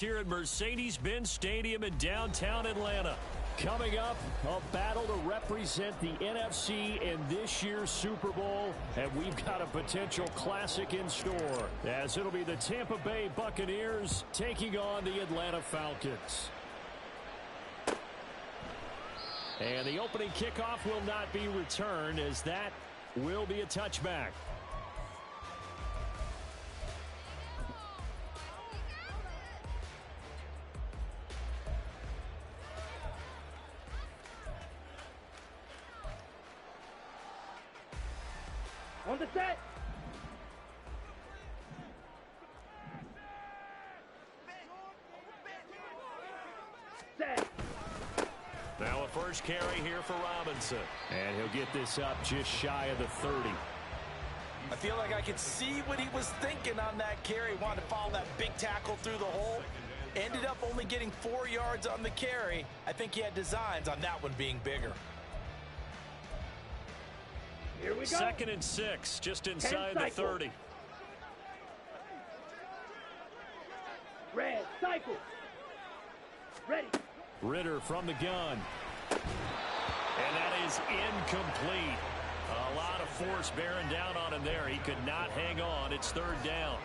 Here at Mercedes-Benz Stadium in downtown Atlanta. Coming up, a battle to represent the NFC in this year's Super Bowl, and we've got a potential classic in store, as it'll be the Tampa Bay Buccaneers taking on the Atlanta Falcons. And the opening kickoff will not be returned, as that will be a touchback. On the set. Set. Now a first carry here for Robinson. And he'll get this up just shy of the 30. I feel like I could see what he was thinking on that carry. Wanted to follow that big tackle through the hole. Ended up only getting 4 yards on the carry. I think he had designs on that one being bigger. Here we go. 2nd and 6, just inside the 30. Red, cycle. Ready. Ritter from the gun. And that is incomplete. A lot of force bearing down on him there. He could not hang on. It's 3rd down.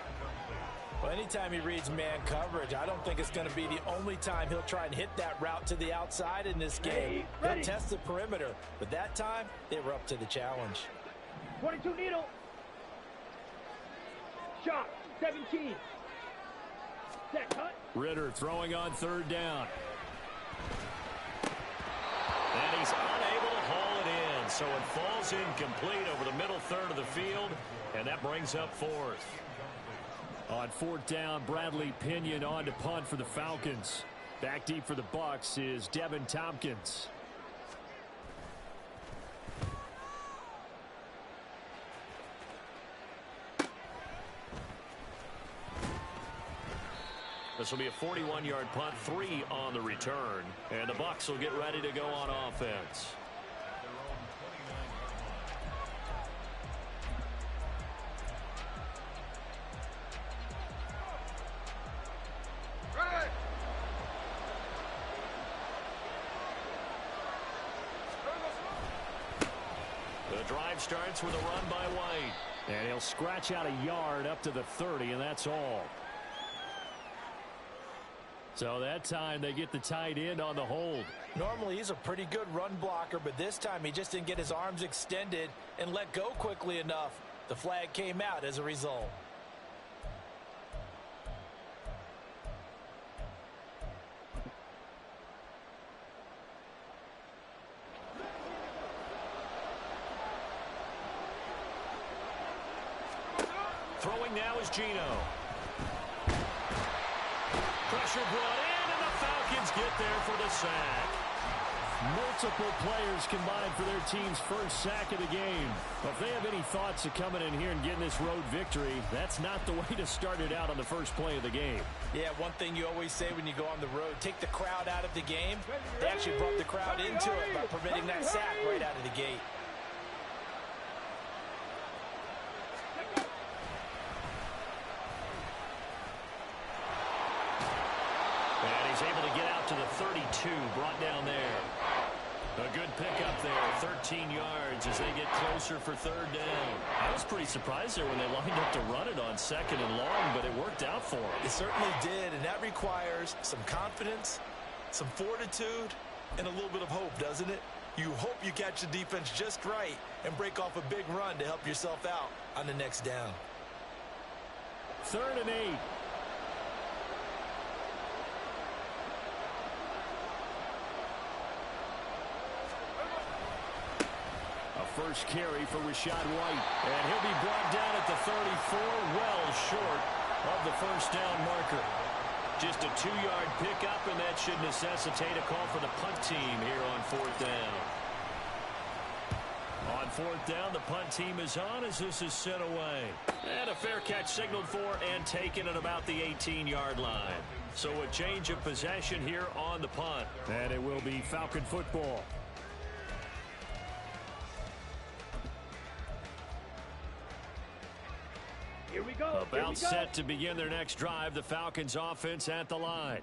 Well, anytime he reads man coverage, I don't think it's going to be the only time he'll try and hit that route to the outside in this game. He'll test the perimeter, but that time they were up to the challenge. 22 needle. Shot. 17. Set cut. Ritter throwing on 3rd down. And he's unable to haul it in, so it falls incomplete over the middle third of the field, and that brings up 4th. On 4th down, Bradley Pinion on to punt for the Falcons. Back deep for the Bucs is Devin Tompkins. This will be a 41-yard punt, 3 on the return. And the Bucs will get ready to go on offense. The drive starts with a run by White. And he'll scratch out a yard up to the 30, and that's all. So that time they get the tight end on the hold. Normally he's a pretty good run blocker, but this time he just didn't get his arms extended and let go quickly enough. The flag came out as a result. Throwing now is Gino. Pressure brought in, and the Falcons get there for the sack. Multiple players combined for their team's first sack of the game. But if they have any thoughts of coming in here and getting this road victory, that's not the way to start it out on the first play of the game. Yeah, one thing you always say when you go on the road, take the crowd out of the game. They actually brought the crowd into it by permitting that sack right out of the gate. He's able to get out to the 32, brought down there. A good pickup there, 13 yards as they get closer for 3rd down. I was pretty surprised there when they lined up to run it on 2nd and long, but it worked out for them. It certainly did, and that requires some confidence, some fortitude, and a little bit of hope, doesn't it? You hope you catch the defense just right and break off a big run to help yourself out on the next down. 3rd and 8. First carry for Rachaad White. And he'll be brought down at the 34, well short of the first down marker. Just a 2-yard pickup, and that should necessitate a call for the punt team here on 4th down. On 4th down, the punt team is on as this is sent away. And a fair catch signaled for and taken at about the 18-yard line. So a change of possession here on the punt. And it will be Falcon football. Here we go. About set to begin their next drive. The Falcons offense at the line.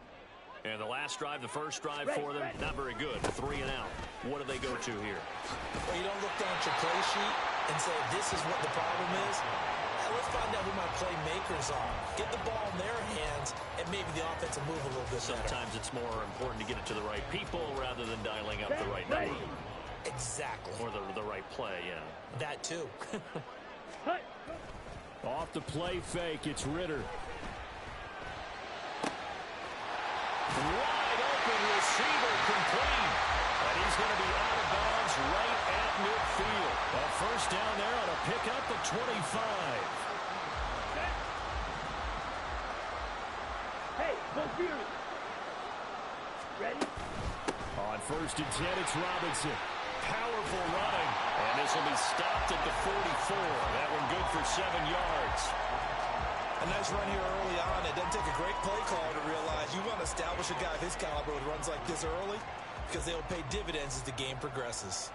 And the last drive, the first drive for them, not very good. 3 and out. What do they go to here? Well, you don't look down at your play sheet and say, this is what the problem is. Let's find out who my playmakers are. Get the ball in their hands, and maybe the offense will move a little bit Sometimes better. it's more important to get it to the right people rather than dialing up the right number. Exactly. Or the right play, yeah. That too. Off the play fake, it's Ritter. Wide open receiver complete. And he's going to be out of bounds right at midfield. A first down there on a pickup at 25. Hey, go Fury. Ready? On first and 10, it's Robinson. Powerful running. And this will be stopped at the 44. That one good for 7 yards. A nice run here early on. It doesn't take a great play caller to realize you want to establish a guy of his caliber with runs like this early because they'll pay dividends as the game progresses.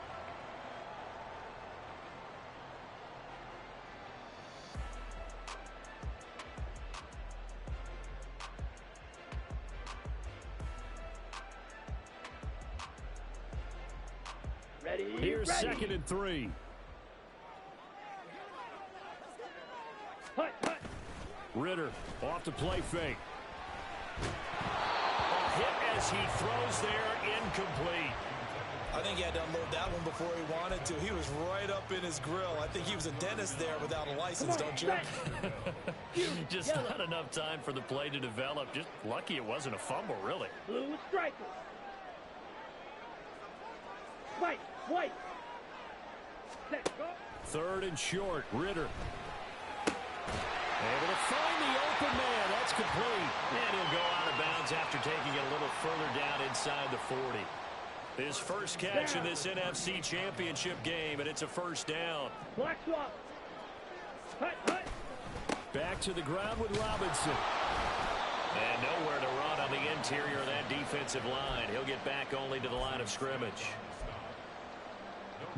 Here's second and 3. Hut. Ritter off the play fake. A hit as he throws there, incomplete. I think he had to unload that one before he wanted to. He was right up in his grill. I think he was a dentist there without a license, don't you? Just not enough time for the play to develop. Just lucky it wasn't a fumble, really. Blue striker. White. Set, go. Third and short, Ritter. Able to find the open man. That's complete. And he'll go out of bounds after taking it a little further down inside the 40. His first catch in this NFC Championship game, and it's a first down. Black swap. Hut. Back to the ground with Robinson. And nowhere to run on the interior of that defensive line. He'll get back only to the line of scrimmage.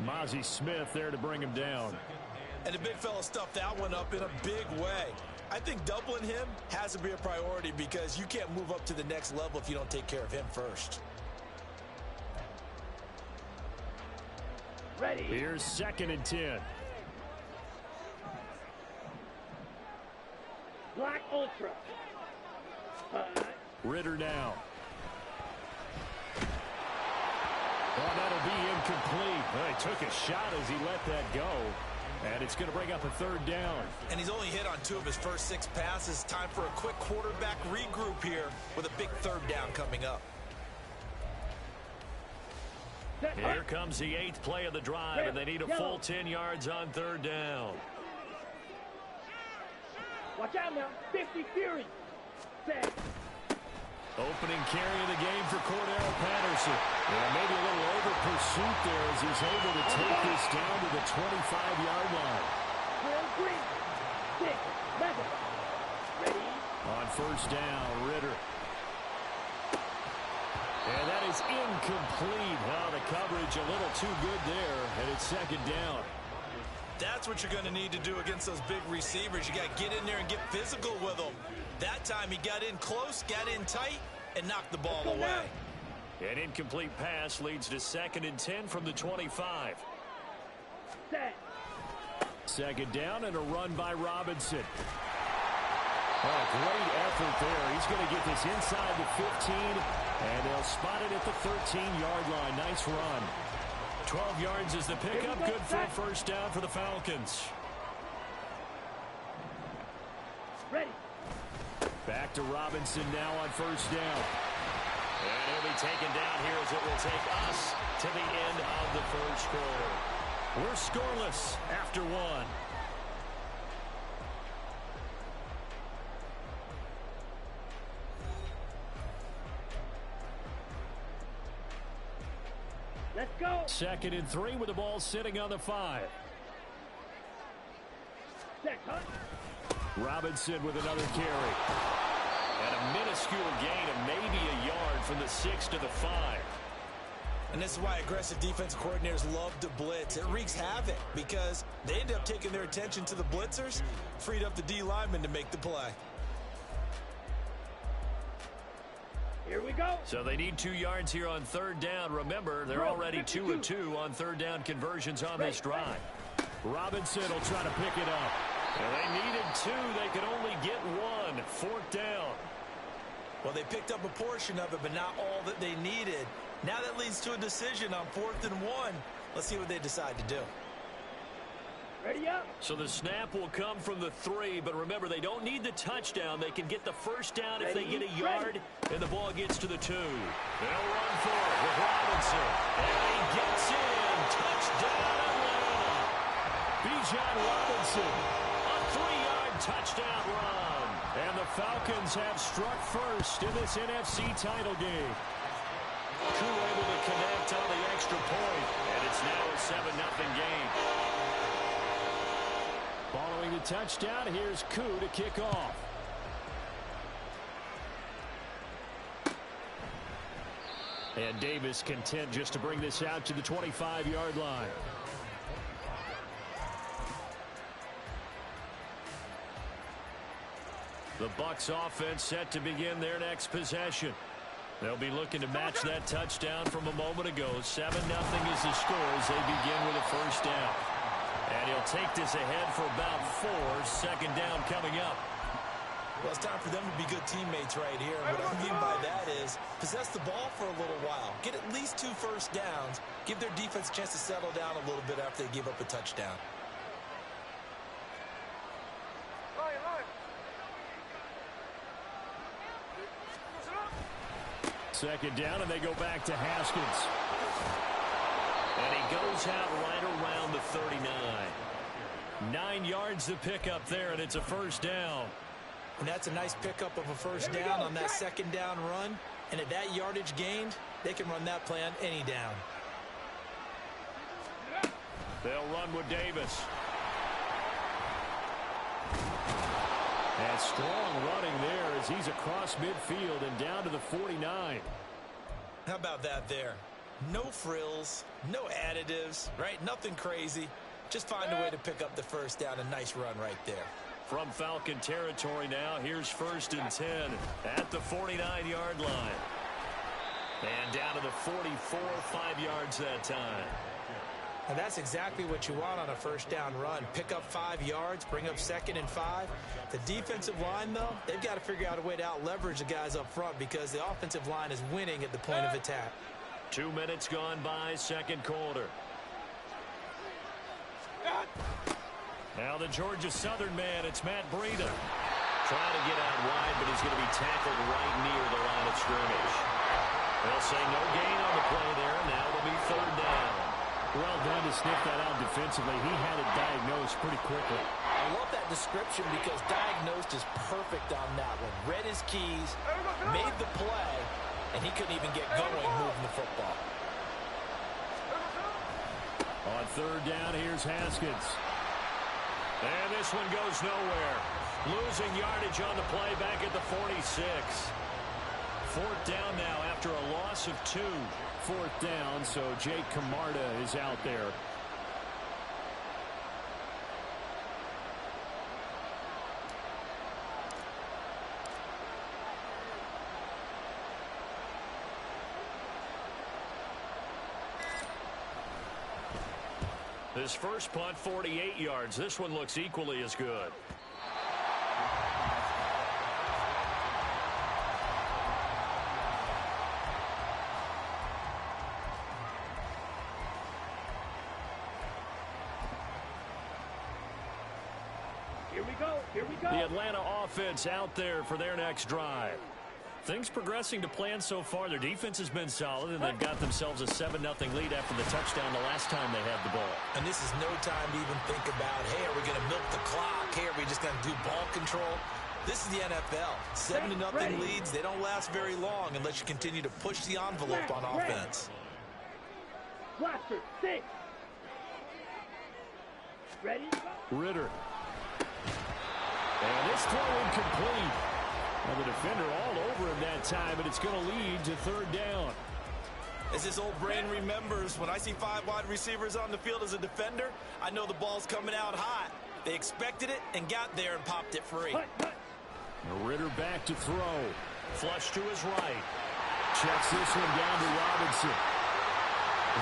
Mozzie Smith there to bring him down. And the big fella stuffed that one up in a big way. I think doubling him has to be a priority because you can't move up to the next level if you don't take care of him first. Ready. Here's second and 10. Black Ultra. Ritter now. Oh, that'll be incomplete. Well, he took a shot as he let that go. And it's going to bring up a third down. And he's only hit on 2 of his first 6 passes. Time for a quick quarterback regroup here with a big third down coming up. Here comes the 8th play of the drive, and they need a full 10 yards on third down. Watch out now. 50 Fury. Set. Opening carry of the game for Cordero Patterson. And maybe a little over pursuit there as he's able to take this down to the 25-yard line. Green. 6. 11. Ready. On first down, Ritter. And that is incomplete. Well, the coverage a little too good there, and it's second down. That's what you're going to need to do against those big receivers. You got to get in there and get physical with them. That time he got in close, got in tight, and knocked the ball away. An incomplete pass leads to second and 10 from the 25. Set. Second down and a run by Robinson. Oh, great effort there. He's going to get this inside the 15, and they'll spot it at the 13-yard line. Nice run. 12 yards is the pickup. Good for a first down for the Falcons. Ready. Back to Robinson now on first down. And he'll be taken down here as it will take us to the end of the first quarter. We're scoreless after 1. Let's go. Second and 3 with the ball sitting on the 5. Set, hut. Robinson with another carry. And a minuscule gain of maybe a yard from the 6 to the 5. And this is why aggressive defense coordinators love to blitz. It wreaks havoc because they end up taking their attention to the blitzers, freed up the D lineman to make the play. Here we go. So they need 2 yards here on third down. Remember, they're already 2 of 2 on third down conversions on this drive. Robinson will try to pick it up. And they needed 2. They could only get 1. Fourth down. Well, they picked up a portion of it, but not all that they needed. Now that leads to a decision on 4th and 1. Let's see what they decide to do. Ready up. So the snap will come from the 3, but remember, they don't need the touchdown. They can get the first down if they get a yard, and the ball gets to the 2. They'll run for it with Robinson. And he gets in. Touchdown, Atlanta. Bijan Robinson, a 3-yard touchdown run. And the Falcons have struck first in this NFC title game. Koo able to connect on the extra point, and it's now a 7-0 game. Following the touchdown, here's Koo to kick off. And Davis content just to bring this out to the 25-yard line. The Bucs offense set to begin their next possession. They'll be looking to match that touchdown from a moment ago. 7-0 is the score as they begin with a first down. And he'll take this ahead for about 4. Second down coming up. Well, it's time for them to be good teammates right here. And what I mean by that is possess the ball for a little while. Get at least 2 first downs. Give their defense a chance to settle down a little bit after they give up a touchdown. Second down, and they go back to Haskins. And he goes out right around the 39. 9 yards to pick up there, and it's a first down. And that's a nice pickup of a first down on that second down run. And at that yardage gained, they can run that play on any down. They'll run with Davis. And strong running there as he's across midfield and down to the 49. How about that there? No frills, no additives, right? Nothing crazy. Just find a way to pick up the first down. A nice run right there. From Falcon territory now, here's 1st and 10 at the 49-yard line. And down to the 44, 5 yards that time. And that's exactly what you want on a first down run. Pick up 5 yards, bring up 2nd and 5. The defensive line, though, they've got to figure out a way to out-leverage the guys up front because the offensive line is winning at the point of attack. 2 minutes gone by, second quarter. Now the Georgia Southern man, it's Matt Breida. Trying to get out wide, but he's going to be tackled right near the line of scrimmage. They'll say no gain on the play there. Now it'll be 3rd down. Well done to sniff that out defensively. He had it diagnosed pretty quickly. I love that description because diagnosed is perfect on that one. Read his keys, made the play, and he couldn't even get going moving the football. On 3rd down, here's Haskins. And this one goes nowhere. Losing yardage on the play back at the 46. 4th down now after a loss of 2. 4th down, so Jake Camarda is out there. His first punt, 48 yards. This one looks equally as good. Here we go. The Atlanta offense out there for their next drive. Things progressing to plan so far. Their defense has been solid, and they've got themselves a 7-0 lead after the touchdown the last time they had the ball. And this is no time to even think about, hey, are we going to milk the clock? Hey, are we just going to do ball control? This is the NFL. 7-0 leads, they don't last very long unless you continue to push the envelope on offense. Blaster, 6. Ready? Ritter. And this throw incomplete. Well, the defender all over him that time, but it's going to lead to 3rd down. As his old brain remembers, when I see 5 wide receivers on the field as a defender, I know the ball's coming out hot. They expected it and got there and popped it free. Ritter back to throw. Flush to his right. Checks this one down to Robinson.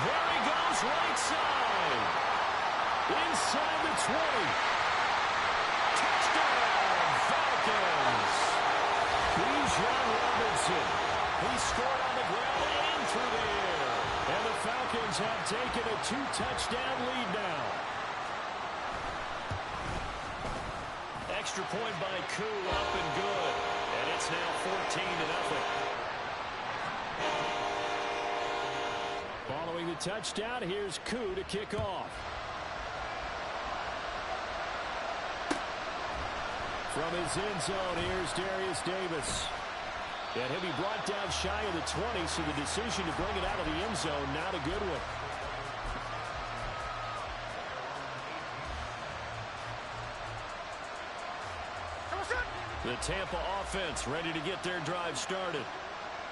There he goes, right side. Inside the 20. Touchdown, Falcons. Bijan Robinson. He scored on the ground and through the air. And the Falcons have taken a 2-touchdown lead now. Extra point by Koo, up and good. And it's now 14-0. Following the touchdown, here's Koo to kick off. From his end zone, here's Darius Davis. And he'll be brought down shy of the 20, so the decision to bring it out of the end zone, not a good one. The Tampa offense ready to get their drive started.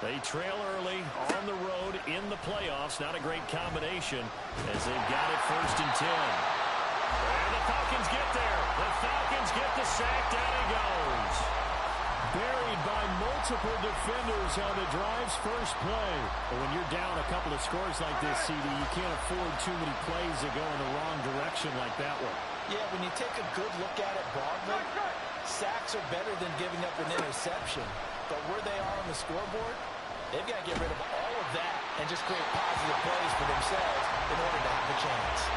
They trail early on the road in the playoffs. Not a great combination as they've got it 1st and 10. And the Falcons get there. The Falcons get the sack. Down he goes. Buried by multiple defenders on the drive's first play. But when you're down a couple of scores like this, CD, you can't afford too many plays that go in the wrong direction like that one. Yeah, when you take a good look at it broadly, sacks are better than giving up an interception. But where they are on the scoreboard, they've got to get rid of all of that and just create positive plays for themselves in order to have a chance.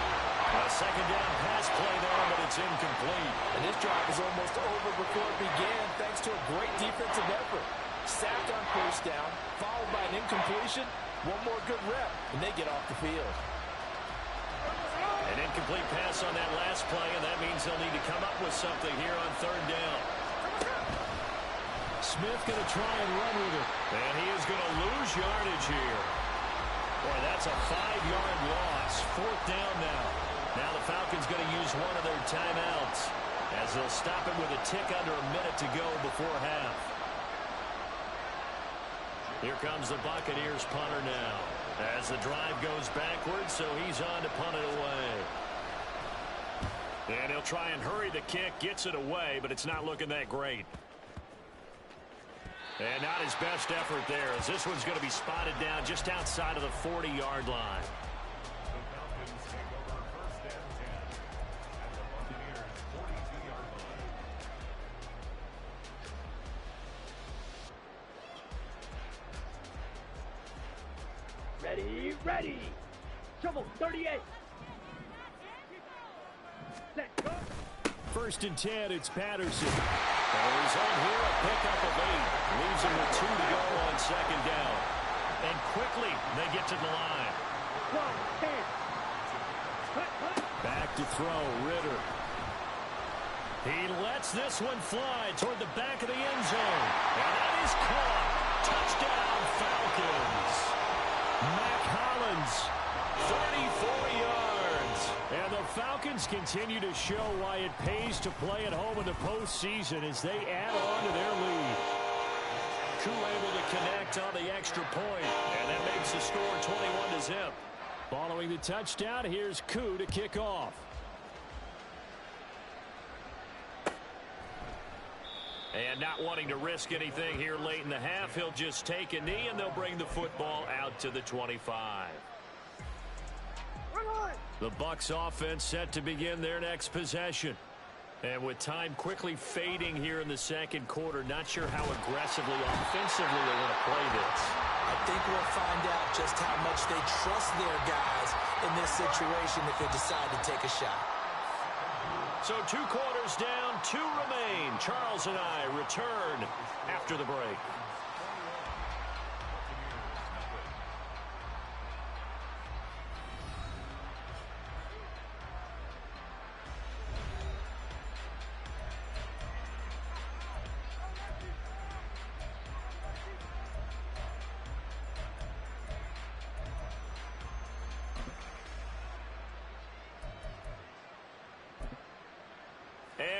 A second down pass play there, but it's incomplete. And this drive is almost over before it began thanks to a great defensive effort. Sacked on 1st down, followed by an incompletion. One more good rep, and they get off the field. An incomplete pass on that last play, and that means they'll need to come up with something here on 3rd down. Smith going to try and run with it. And he is going to lose yardage here. Boy, that's a 5-yard loss. 4th down now. Now the Falcons going to use one of their timeouts as they'll stop it with a tick under a minute to go before half. Here comes the Buccaneers punter now as the drive goes backwards, so he's on to punt it away. And he'll try and hurry the kick, gets it away, but it's not looking that great. And not his best effort there, as this one's going to be spotted down just outside of the 40-yard line. Ready. Trouble, 38. Set, go. 1st and 10, it's Patterson. He's on here, a pickup of 8. Leaves him with 2 to go on 2nd down. And quickly, they get to the line. 1, 10. Back to throw, Ritter. He lets this one fly toward the back of the end zone. And that is caught. Touchdown, Falcons. Mac Hollins, 34 yards. And the Falcons continue to show why it pays to play at home in the postseason as they add on to their lead. Koo able to connect on the extra point, and that makes the score 21-0. Following the touchdown, here's Koo to kick off. And not wanting to risk anything here late in the half, he'll just take a knee, and they'll bring the football out to the 25. The Bucs offense set to begin their next possession. And with time quickly fading here in the 2nd quarter, not sure how aggressively, offensively they want to play this. I think we'll find out just how much they trust their guys in this situation if they decide to take a shot. So 2 quarters down, 2 remain. Charles and I return after the break.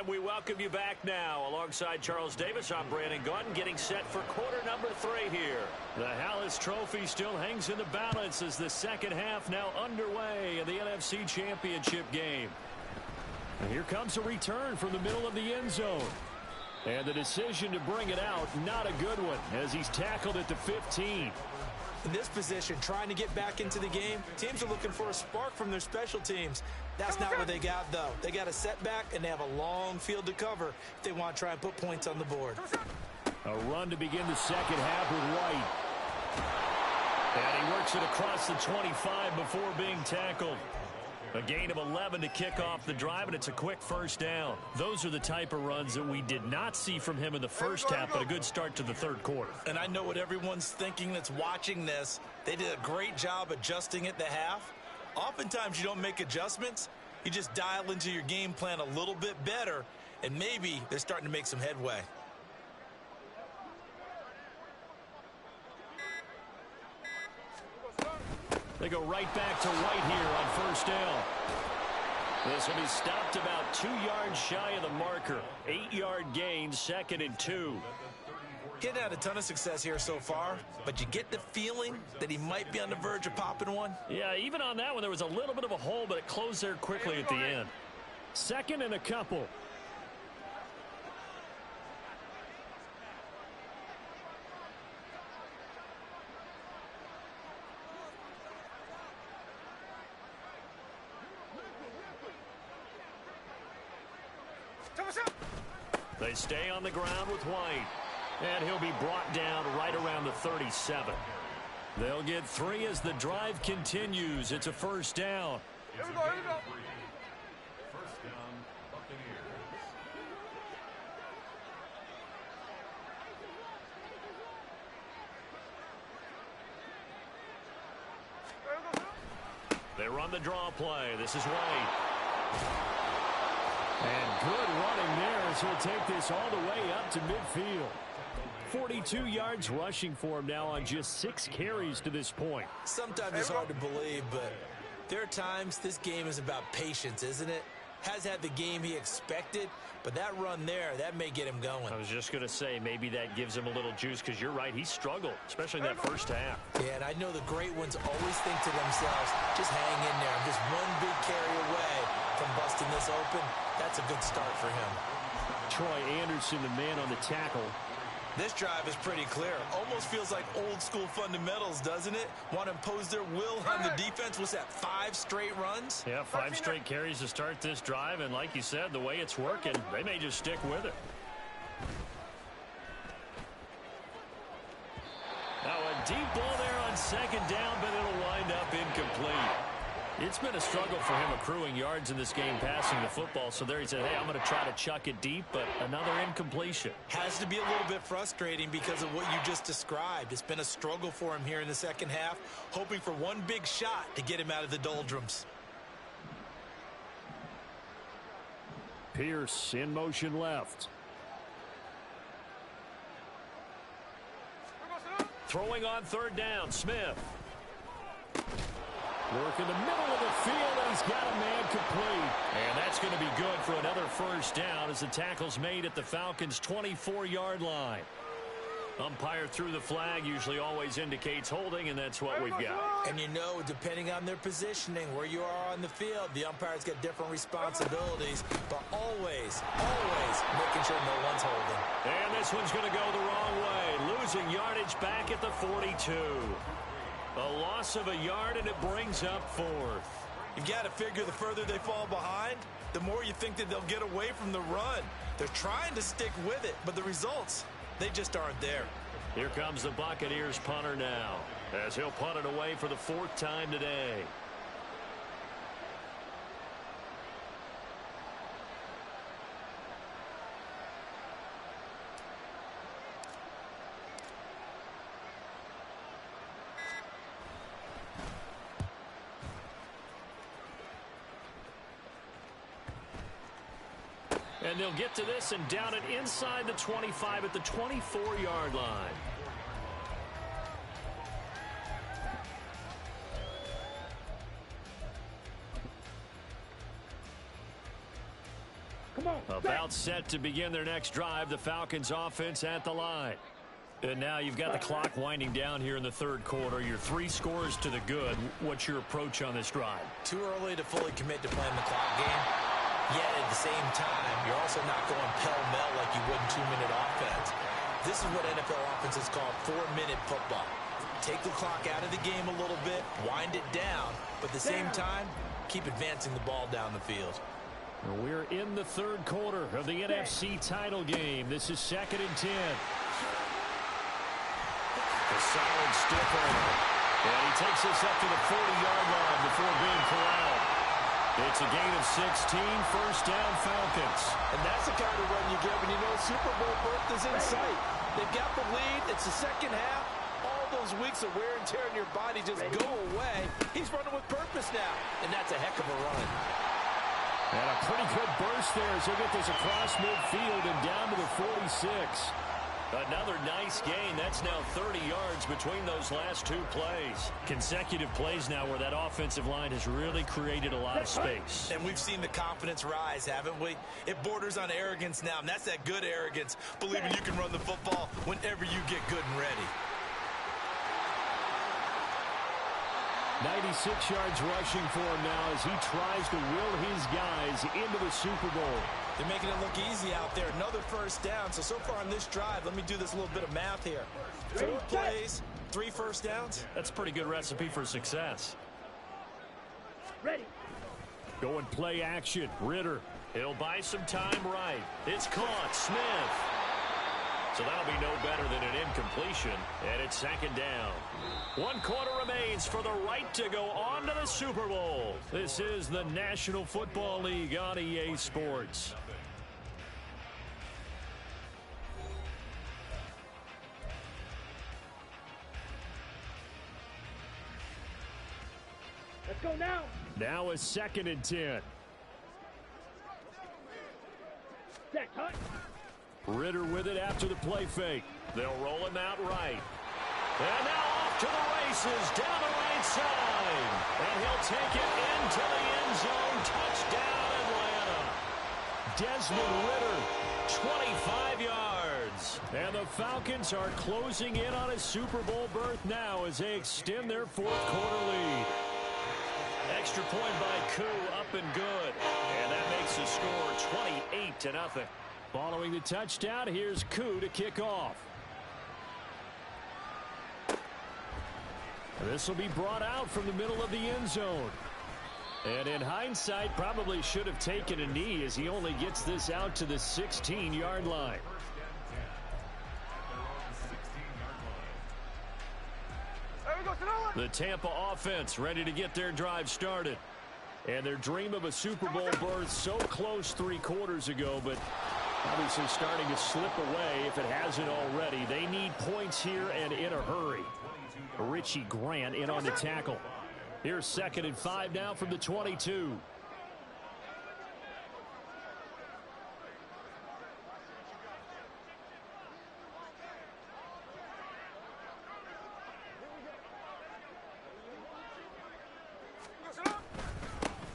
And we welcome you back now. Alongside Charles Davis, I'm Brandon Gaudin, getting set for quarter number 3 here. The Hallis Trophy still hangs in the balance as the second half now underway in the NFC Championship game. And here comes a return from the middle of the end zone. And the decision to bring it out, not a good one, as he's tackled at the 15. In this position, trying to get back into the game, teams are looking for a spark from their special teams. That's not what they got, though. They got a setback, and they have a long field to cover if they want to try and put points on the board. A run to begin the second half with White. And he works it across the 25 before being tackled. A gain of 11 to kick off the drive, and it's a quick first down. Those are the type of runs that we did not see from him in the first half, but a good start to the third quarter. And I know what everyone's thinking that's watching this. They did a great job adjusting at the half. Oftentimes you don't make adjustments. You just dial into your game plan a little bit better, and maybe they're starting to make some headway. They go right back to White here on first down. This will be stopped about 2 yards shy of the marker. 8-yard gain, 2nd and 2. Getting had a ton of success here so far, but you get the feeling that he might be on the verge of popping one. Yeah, even on that one, there was a little bit of a hole, but it closed there quickly at the end. 2nd and a couple. They stay on the ground with White. And he'll be brought down right around the 37. They'll get 3 as the drive continues. It's a first down. Here we go, here we go. First down, Buccaneers. They run the draw play. This is White. And good running there as he'll take this all the way up to midfield. 42 yards rushing for him now on just 6 carries to this point. Sometimes it's hard to believe, but there are times this game is about patience, isn't it? Has had the game he expected, but that run there, that may get him going. I was just going to say, maybe that gives him a little juice, because you're right, he struggled, especially in that first half. Yeah, and I know the great ones always think to themselves, just hang in there. I'm just one big carry away from busting this open. That's a good start for him. Troy Anderson, the man on the tackle. This drive is pretty clear. Almost feels like old school fundamentals, doesn't it? Want to impose their will on the defense. Was that 5 straight runs? Yeah, 5 straight carries to start this drive, and like you said, the way it's working, they may just stick with it. Now a deep ball there on 2nd down, but it'll wind up incomplete. It's been a struggle for him accruing yards in this game passing the football. So there he said, hey, I'm going to try to chuck it deep, but another incompletion. Has to be a little bit frustrating because of what you just described. It's been a struggle for him here in the second half, hoping for one big shot to get him out of the doldrums. Pierce in motion left. Throwing on 3rd down, Smith. Work in the middle of the field, and he's got a man complete. And that's going to be good for another first down as the tackle's made at the Falcons' 24-yard line. Umpire threw the flag, usually always indicates holding, and that's what we've got. And you know, depending on their positioning, where you are on the field, the umpire's got different responsibilities, but always, always making sure no one's holding. And this one's going to go the wrong way, losing yardage back at the 42. A loss of a yard, and it brings up 4th. You've got to figure the further they fall behind, the more you think that they'll get away from the run. They're trying to stick with it, but the results, they just aren't there. Here comes the Buccaneers punter now, as he'll punt it away for the 4th time today. And they'll get to this and down it inside the 25 at the 24-yard line. Come on. About set to begin their next drive. The Falcons offense at the line. And now you've got the clock winding down here in the third quarter. You're 3 scores to the good. What's your approach on this drive? Too early to fully commit to playing the clock game. Yet at the same time, you're also not going pell-mell like you would in 2-minute offense. This is what NFL offenses call 4-minute football. Take the clock out of the game a little bit, wind it down, but at the same time, keep advancing the ball down the field. We're in the third quarter of the NFC title game. This is 2nd and 10. A solid stiff over. And he takes us up to the 40-yard line before being corralled. It's a gain of 16, first down Falcons. And that's the kind of run you get when you know Super Bowl berth is in sight. They've got the lead. It's the second half. All those weeks of wear and tear in your body just go away. He's running with purpose now, and that's a heck of a run. And a pretty good burst there as he'll get this across midfield and down to the 46. Another nice gain. That's now 30 yards between those last 2 plays. Consecutive plays now where that offensive line has really created a lot of space. And we've seen the confidence rise, haven't we? It borders on arrogance now, and that's that good arrogance, believing you can run the football whenever you get good and ready. 96 yards rushing for him now as he tries to will his guys into the Super Bowl. They're making it look easy out there. Another first down. So far on this drive, let me do this little bit of math here. 4 plays, 3 first downs. That's a pretty good recipe for success. Ready. Going play action. Ritter. He'll buy some time right. It's caught. Smith. So that'll be no better than an incompletion. And it's 2nd down. 1 quarter remains for the right to go on to the Super Bowl. This is the National Football League on EA Sports. Let's go now. Now is 2nd and 10. Set, cut. Ritter with it after the play fake. They'll roll him out right. And now off to the races down the right side. And he'll take it into the end zone. Touchdown, Atlanta. Desmond Ritter, 25 yards. And the Falcons are closing in on a Super Bowl berth now as they extend their 4th quarter lead. Extra point by Koo, up and good. And that makes the score 28-0. Following the touchdown, here's Koo to kick off. This will be brought out from the middle of the end zone. And in hindsight, probably should have taken a knee as he only gets this out to the 16-yard line. The Tampa offense ready to get their drive started. And their dream of a Super Bowl berth so close 3 quarters ago, but obviously starting to slip away if it hasn't already. They need points here and in a hurry. Richie Grant in on the tackle. Here's 2nd and 5 now from the 22.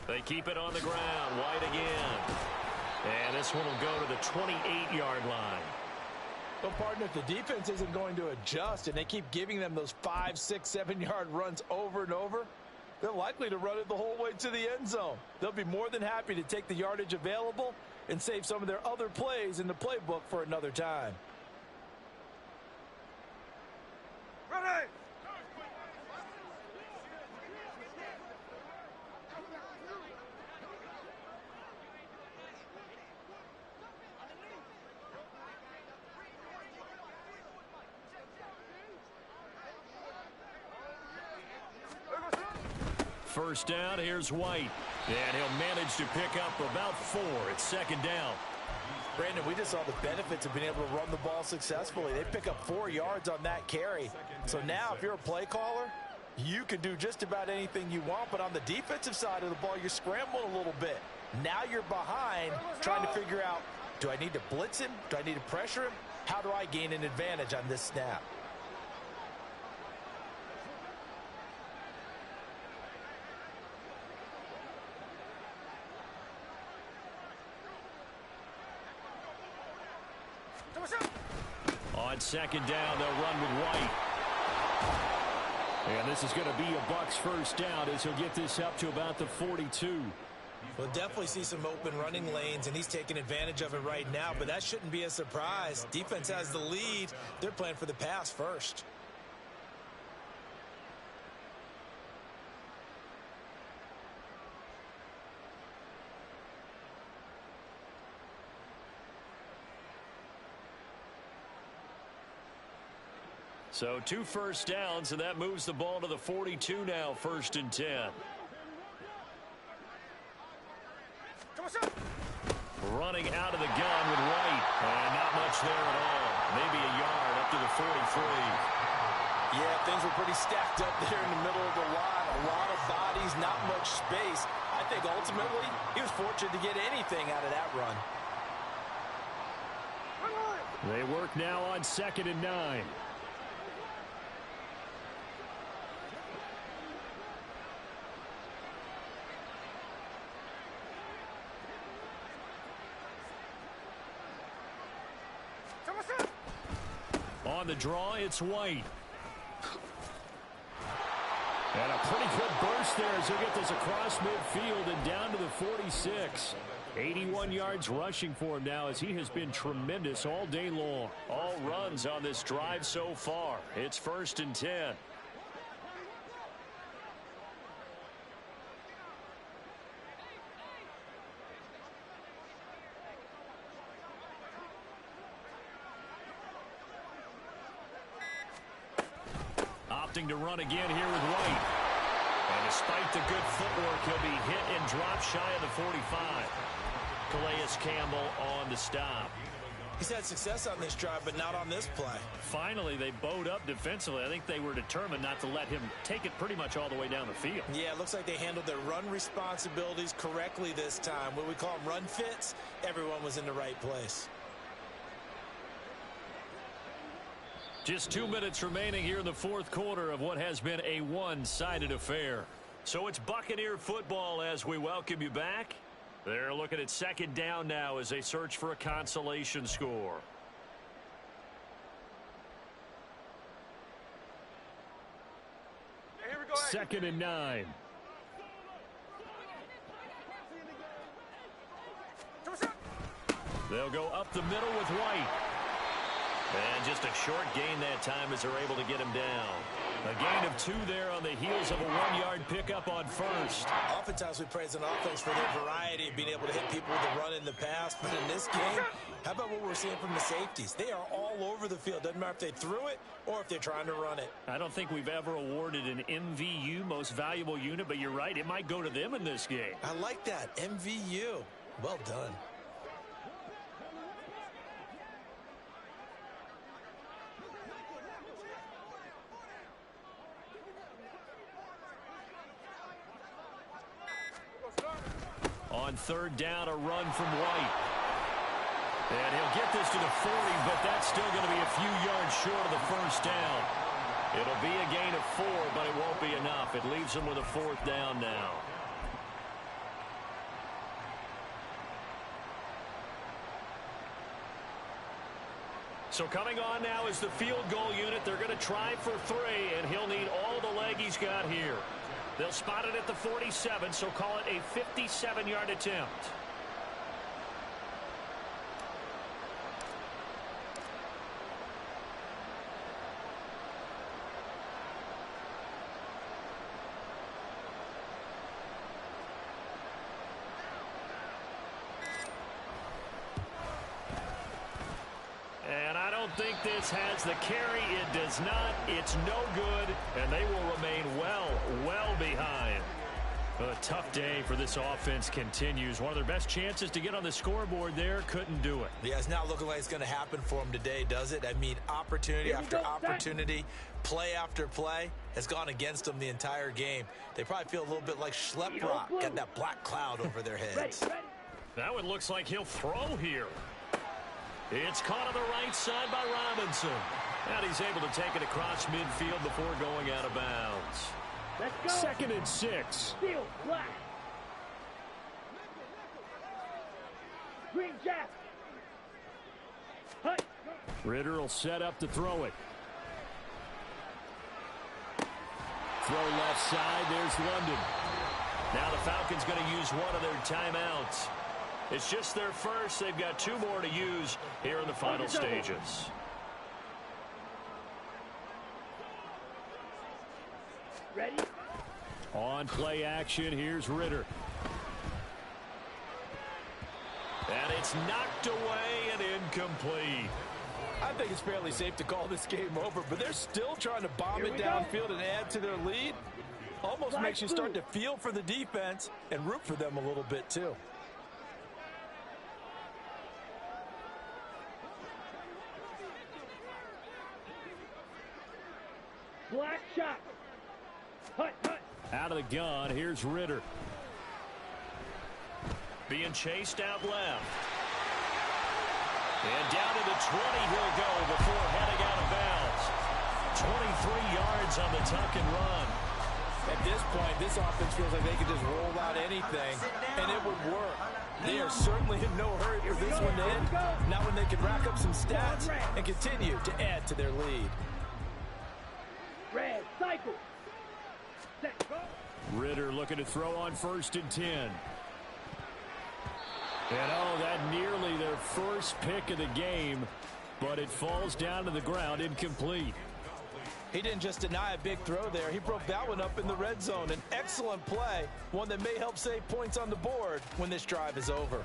They keep it on the ground. White again. And this one will go to the 28-yard line. Well, partner, if the defense isn't going to adjust and they keep giving them those 5, 6, 7-yard runs over and over, they're likely to run it the whole way to the end zone. They'll be more than happy to take the yardage available and save some of their other plays in the playbook for another time. Ready. First down, here's White. And he'll manage to pick up about 4. It's 2nd down. Brandon, we just saw the benefits of being able to run the ball successfully. They pick up 4 yards on that carry. So now if you're a play caller, you can do just about anything you want. But on the defensive side of the ball, you're scrambling a little bit. Now you're behind trying to figure out, do I need to blitz him? Do I need to pressure him? How do I gain an advantage on this snap? on second down, they'll run with White. And this is going to be a Bucs first down as he'll get this up to about the 42. We'll definitely see some open running lanes, and he's taking advantage of it right now, but that shouldn't be a surprise. Defense has the lead. They're playing for the pass first. So 2 first downs, and that moves the ball to the 42 now, 1st and 10. Running out of the gun with White. And not much there at all. Maybe a yard up to the 43. Yeah, things were pretty stacked up there in the middle of the line. A lot of bodies, not much space. I think ultimately he was fortunate to get anything out of that run. They work now on 2nd and 9. On the draw, it's White. And a pretty good burst there as he'll get this across midfield and down to the 46. 81 yards rushing for him now as he has been tremendous all day long. All runs on this drive so far. It's 1st and 10. Opting to run again here with White. And despite the good footwork, he'll be hit and dropped shy of the 45. Calais Campbell on the stop. He's had success on this drive, but not on this play. Finally, they bowed up defensively. I think they were determined not to let him take it pretty much all the way down the field. Yeah, it looks like they handled their run responsibilities correctly this time. What we call them run fits, everyone was in the right place. Just 2 minutes remaining here in the 4th quarter of what has been a one-sided affair. So it's Buccaneer football as we welcome you back. They're looking at 2nd down now as they search for a consolation score. Here we go. 2nd and 9. They'll go up the middle with White. And just a short gain that time as they're able to get him down. A gain of 2 there on the heels of a 1-yard pickup on first. Oftentimes we praise an offense for their variety of being able to hit people with a run in the past. But in this game, how about what we're seeing from the safeties? They are all over the field. Doesn't matter if they threw it or if they're trying to run it. I don't think we've ever awarded an MVU, most valuable unit, but you're right. It might go to them in this game. I like that. MVU. Well done. On 3rd down, a run from White. And he'll get this to the 40, but that's still going to be a few yards short of the 1st down. It'll be a gain of 4, but it won't be enough. It leaves him with a 4th down now. So coming on now is the field goal unit. They're going to try for 3, and he'll need all the leg he's got here. They'll spot it at the 47, so call it a 57-yard attempt. And I don't think this has the carry. It does not. It's no good, and they will remain well behind. A tough day for this offense continues. One of their best chances to get on the scoreboard there, couldn't do it. Yeah, it's not looking like it's going to happen for them today, does it? I mean, opportunity after opportunity, play after play has gone against them the entire game. They probably feel a little bit like Schlepp Rock, got that black cloud over their heads. That one looks like he'll throw here. It's caught on the right side by Robinson. And he's able to take it across midfield before going out of bounds. Let's go. 2nd and 6. Steel, black. Green jack. Hut. Ritter will set up to throw it. Throw left side. There's London. Now the Falcons going to use one of their timeouts. It's just their first. They've got 2 more to use here in the final stages. Ready? On play action, here's Ritter. And it's knocked away and incomplete. I think it's fairly safe to call this game over, but they're still trying to bomb it downfield and add to their lead. Almost makes you start to feel for the defense and root for them a little bit too. Black shot. Hut, hut. Out of the gun, here's Ritter. Being chased out left. And down to the 20 he'll go before heading out of bounds. 23 yards on the tuck and run. At this point, this offense feels like they could just roll out anything, and it would work. They are certainly in no hurry for this one to end. Not when they can rack up some stats and continue to add to their lead. Red, cycle. Set, go. Ritter looking to throw on 1st and 10. And oh, that nearly their first pick of the game, but it falls down to the ground incomplete. He didn't just deny a big throw there. He broke that one up in the red zone. An excellent play, one that may help save points on the board when this drive is over.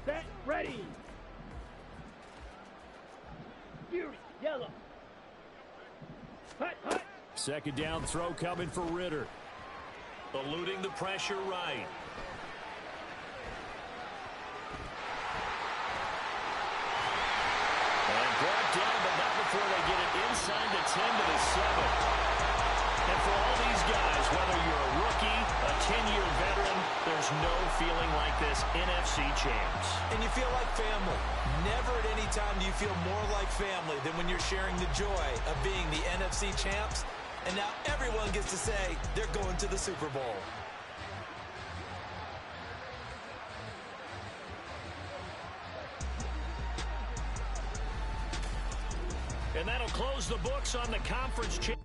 Set, ready. Fury, yellow. Hut, hut. 2nd down throw coming for Ritter. Eluding the pressure right. And brought down, but not before they get it inside the 10 to the 7. And for all these guys, whether you're a rookie, a 10-year veteran, there's no feeling like this NFC champs. And you feel like family. Never at any time do you feel more like family than when you're sharing the joy of being the NFC champs. And now everyone gets to say they're going to the Super Bowl. And that'll close the books on the conference championship.